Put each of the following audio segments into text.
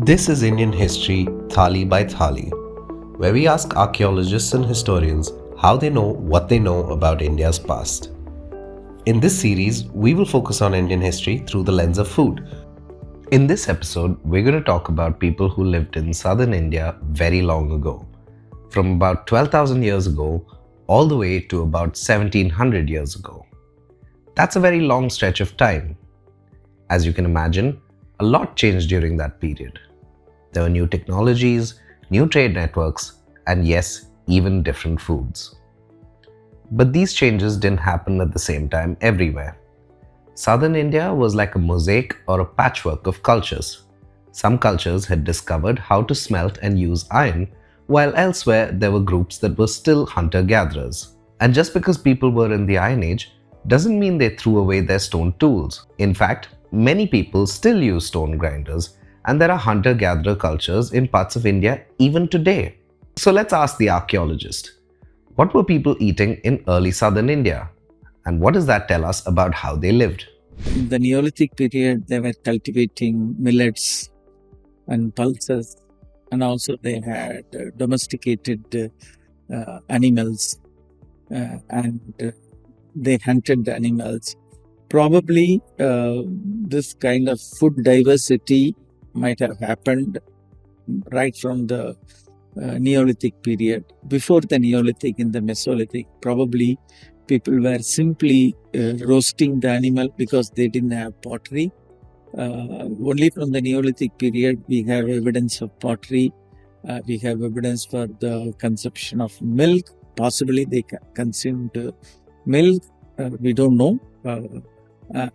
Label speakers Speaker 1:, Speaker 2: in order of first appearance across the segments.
Speaker 1: This is Indian History Thali by Thali, where we ask archaeologists and historians how they know what they know about India's past. In this series, we will focus on Indian history through the lens of food. In this episode, we're going to talk about people who lived in southern India very long ago, from about 12,000 years ago all the way to about 1700 years ago. That's a very long stretch of time. As you can imagine, a lot changed during that period. There were new technologies, new trade networks, and yes, even different foods. But these changes didn't happen at the same time everywhere. Southern India was like a mosaic or a patchwork of cultures. Some cultures had discovered how to smelt and use iron, while elsewhere there were groups that were still hunter-gatherers. And just because people were in the Iron Age doesn't mean they threw away their stone tools. In fact, many people still use stone grinders, and there are hunter-gatherer cultures in parts of India even today. So let's ask the archaeologist. What were people eating in early southern India? And what does that tell us about how they lived?
Speaker 2: In the Neolithic period, they were cultivating millets and pulses, and also they had domesticated animals and they hunted the animals. Probably this kind of food diversity might have happened right from the Neolithic period. Before the Neolithic, in the Mesolithic, probably people were simply roasting the animal because they didn't have pottery. Only from the Neolithic period we have evidence of pottery. We have evidence for the consumption of milk. Possibly they consumed milk. We don't know.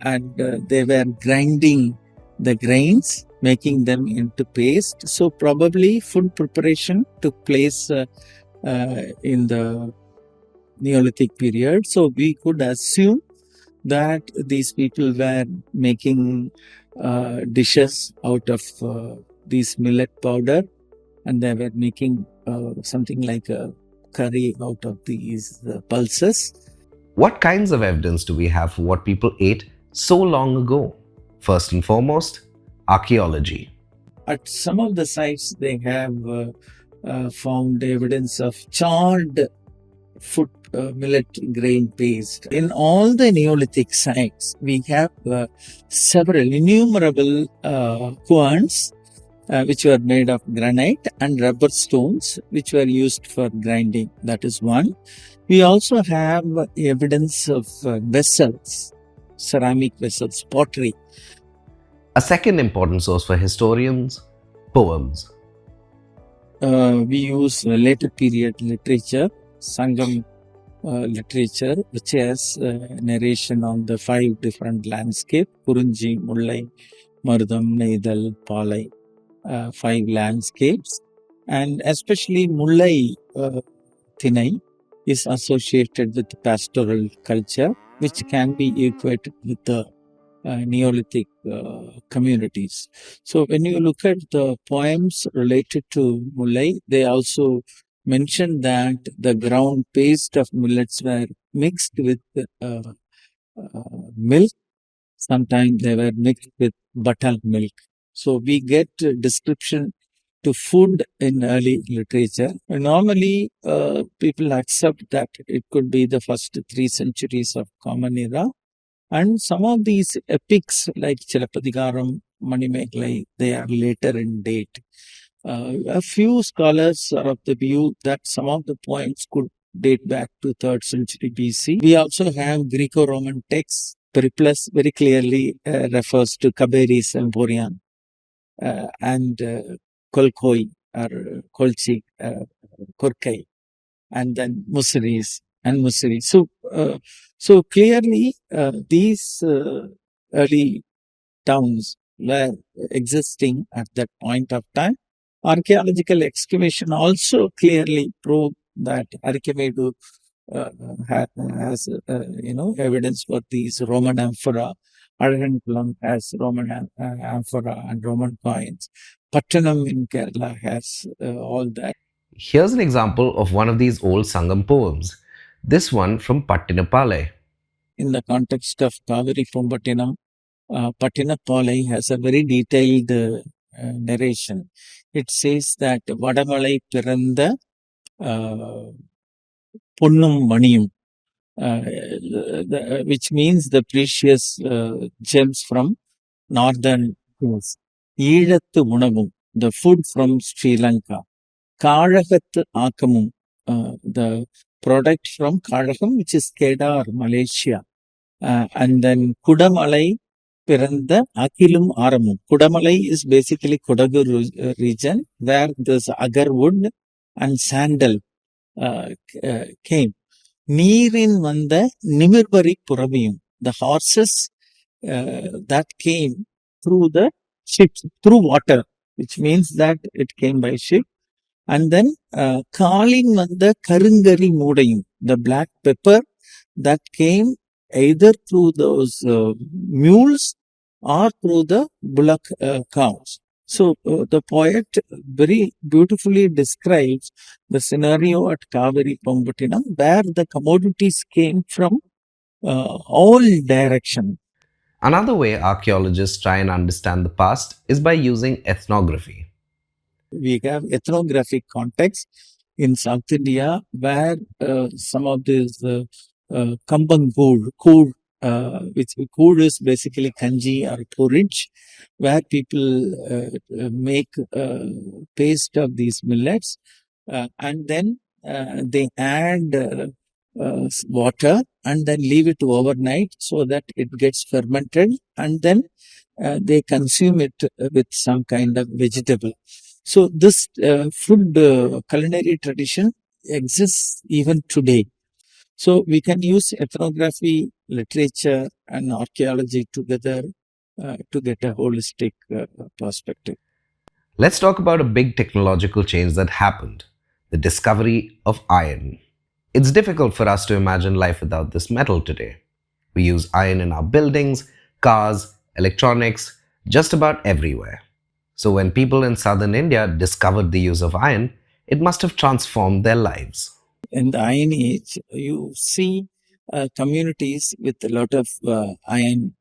Speaker 2: And they were grinding the grains, making them into paste. So probably food preparation took place in the Neolithic period. So we could assume that these people were making dishes out of this millet powder, and they were making something like a curry out of these pulses.
Speaker 1: What kinds of evidence do we have for what people ate so long ago? First and foremost, archaeology.
Speaker 2: At some of the sites, they have found evidence of charred food millet grain paste. In all the Neolithic sites, we have innumerable querns which were made of granite and rubber stones which were used for grinding. That is one. We also have evidence of vessels, ceramic vessels, pottery.
Speaker 1: A second important source for historians, poems.
Speaker 2: We use later period literature, Sangam literature, which has narration on the 5 different landscapes, Kurunji, Mullai, Marudam, Neidal, Palai, 5 landscapes. And especially Mullai Thinai is associated with pastoral culture, which can be equated with the Neolithic communities. So when you look at the poems related to Mullai, they also mention that the ground paste of millets were mixed with milk. Sometimes they were mixed with buttermilk. So we get a description to food in early literature. And normally, people accept that it could be the first 3 centuries of Common Era. And some of these epics like Chilapadigaram, Manimegalai, they are later in date. A few scholars are of the view that some of the poems could date back to 3rd century BC. We also have Greco-Roman texts. Periplus very clearly refers to Kaberi's Emporion and Kolkoi or Kolchi, Korkai, and then Musiris and Musiri. So clearly these early towns were existing at that point of time. Archaeological excavation also clearly proved that Archimedu has evidence for these Roman amphora. Arhankulam has Roman amphora and Roman coins. Pattanam in Kerala has all that.
Speaker 1: Here's an example of one of these old Sangam poems. This one from Pattinapalai.
Speaker 2: In the context of Kaveri Pumpattinam, Pattinapalai has a very detailed narration. It says that Vadamalai Piranda Punnum Maniyum, which means the precious gems from northern hills. Eedathu Unavum, the food from Sri Lanka. Kazhagathu Akamum, the product from Kazhagam, which is Kedar, Malaysia. And then Kudamalai Piranda Akilum Aramum. Kudamalai is basically Kodagu region where this agar wood and sandal came. Neerin Vanda Nimirbari Puraviyum. The horses that came through the ships, through water, which means that it came by ship. And then Kalin Vanda Karungari Mudayum, the black pepper that came either through those mules or through the bullock cows. So the poet very beautifully describes the scenario at Kaveri Pambutinam where the commodities came from all directions.
Speaker 1: Another way archaeologists try and understand the past is by using ethnography.
Speaker 2: We have ethnographic context in South India where some of these Kambang Kood, which Kood is basically kanji or porridge, where people make paste of these millets and then they add water and then leave it overnight so that it gets fermented and then they consume it with some kind of vegetable. So this food culinary tradition exists even today. So we can use ethnography, literature, and archaeology together to get a holistic perspective.
Speaker 1: Let's talk about a big technological change that happened: the discovery of iron. It's difficult for us to imagine life without this metal today. We use iron in our buildings, cars, electronics, just about everywhere. So when people in southern India discovered the use of iron, it must have transformed their lives.
Speaker 2: In the Iron Age, you see communities with a lot of iron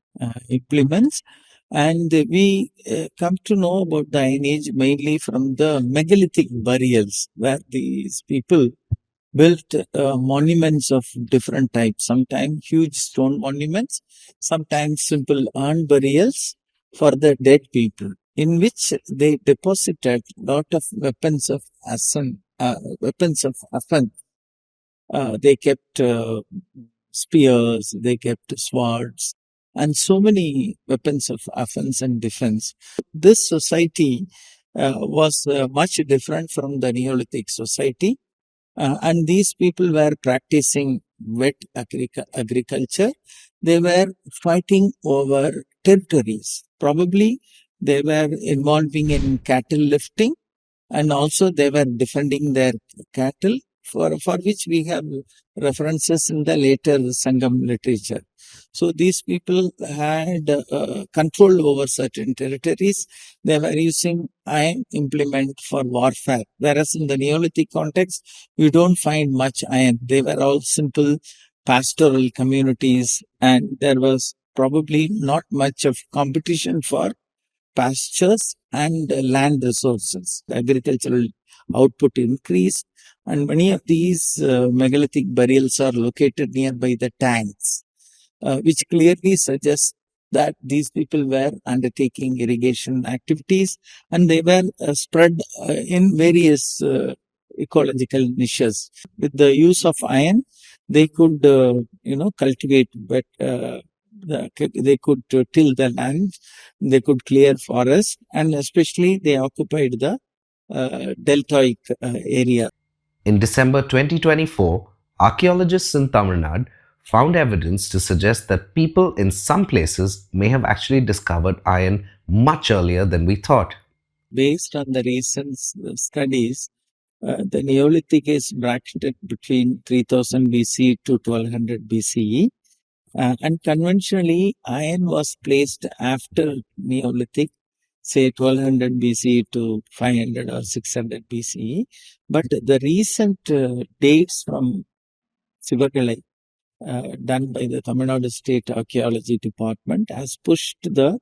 Speaker 2: implements. And we come to know about the Iron Age mainly from the megalithic burials, where these people built monuments of different types, sometimes huge stone monuments, sometimes simple urn burials for the dead people, in which they deposited lot of weapons of offense. They kept spears, they kept swords, and so many weapons of offense and defense. This society was much different from the Neolithic society. And these people were practicing wet agriculture. They were fighting over territories. Probably they were involving in cattle lifting, and also they were defending their cattle, for which we have references in the later Sangam literature. So these people had control over certain territories. They were using iron implement for warfare, whereas in the Neolithic context, you don't find much iron. They were all simple pastoral communities, and there was probably not much of competition for pastures and land resources. The agricultural output increased, and many of these megalithic burials are located nearby the tanks, which clearly suggests that these people were undertaking irrigation activities, and they were spread in various ecological niches. With the use of iron, they could, cultivate they could till the land, they could clear forests, and especially they occupied the deltoic area.
Speaker 1: In December 2024, archaeologists in Tamil Nadu found evidence to suggest that people in some places may have actually discovered iron much earlier than we thought.
Speaker 2: Based on the recent studies, the Neolithic is bracketed between 3000 BC to 1200 BCE. And conventionally, iron was placed after Neolithic, say 1200 BCE to 500 or 600 BCE. But the recent dates from Sivagalai, done by the Tamil Nadu State Archaeology Department, has pushed the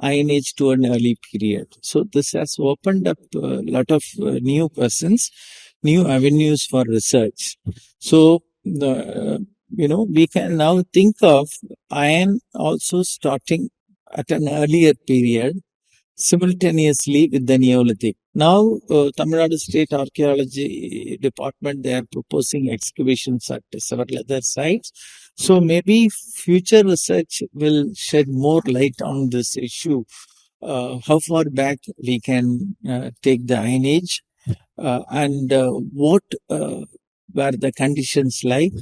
Speaker 2: Iron Age to an early period. So this has opened up a lot of new persons, new avenues for research. So we can now think of iron also starting at an earlier period simultaneously with the Neolithic. Now, Tamil Nadu State Archaeology Department, they are proposing excavations at several other sites. So maybe future research will shed more light on this issue. How far back we can take the Iron Age and what were the conditions like,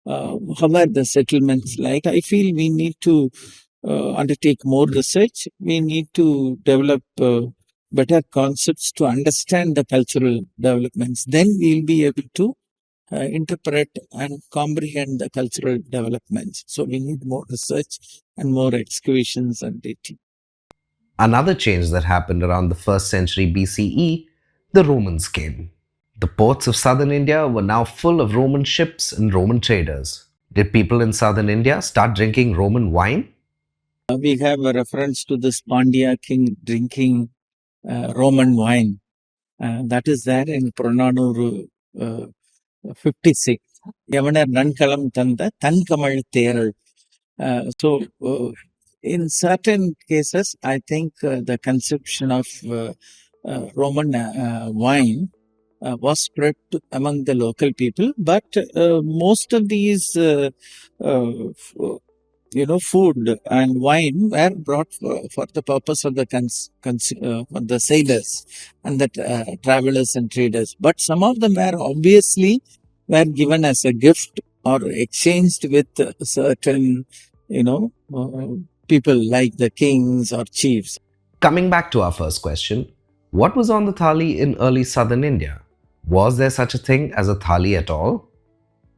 Speaker 2: how are the settlements like. I feel we need to undertake more research. We need to develop better concepts to understand the cultural developments. Then we'll be able to interpret and comprehend the cultural developments. So we need more research and more excavations and dating.
Speaker 1: Another change that happened around the 1st century BCE, the Romans came. The ports of southern India were now full of Roman ships and Roman traders. Did people in southern India start drinking Roman wine?
Speaker 2: We have a reference to this Pandya king drinking Roman wine. That is there in Purananuru 56. Yavanar Nankalam Tanda Tankamal Teral. In certain cases, I think the conception of Roman wine was spread among the local people, but most of these food and wine were brought for the purpose of the sailors and the travelers and traders. But some of them were given as a gift or exchanged with certain, people like the kings or chiefs.
Speaker 1: Coming back to our first question, what was on the thali in early southern India? Was there such a thing as a thali at all?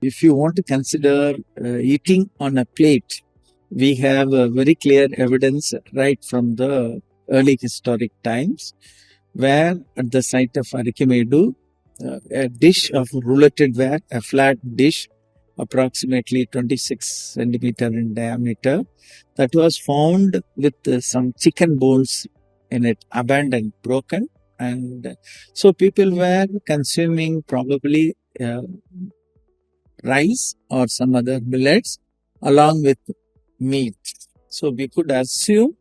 Speaker 2: If you want to consider eating on a plate, we have very clear evidence right from the early historic times, where at the site of Archimedu, a dish of rouletted ware, a flat dish, approximately 26 centimeter in diameter, that was found with some chicken bones in it, abandoned, broken. And so people were consuming probably rice or some other millets along with meat. So we could assume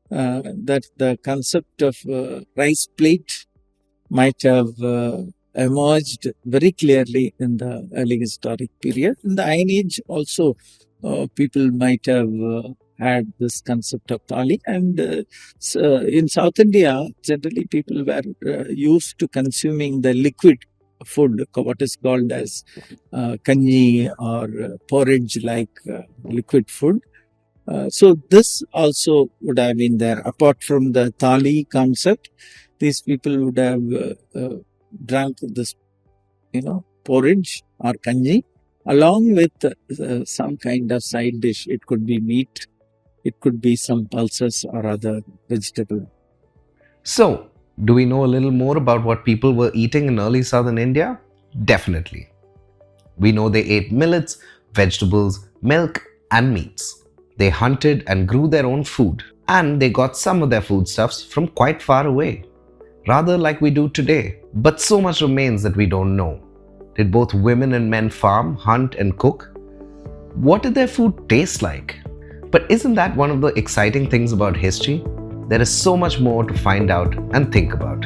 Speaker 2: that the concept of rice plate might have emerged very clearly in the early historic period. In the Iron Age also, people might have had this concept of thali. And in South India, generally people were used to consuming the liquid food, what is called as kanji or porridge like liquid food. So this also would have been there. Apart from the thali concept, these people would have drunk this, porridge or kanji along with some kind of side dish. It could be meat, it could be some pulses or other vegetable.
Speaker 1: So, do we know a little more about what people were eating in early southern India? Definitely. We know they ate millets, vegetables, milk, and meats. They hunted and grew their own food, and they got some of their foodstuffs from quite far away, rather like we do today. But so much remains that we don't know. Did both women and men farm, hunt, and cook? What did their food taste like? But isn't that one of the exciting things about history? There is so much more to find out and think about.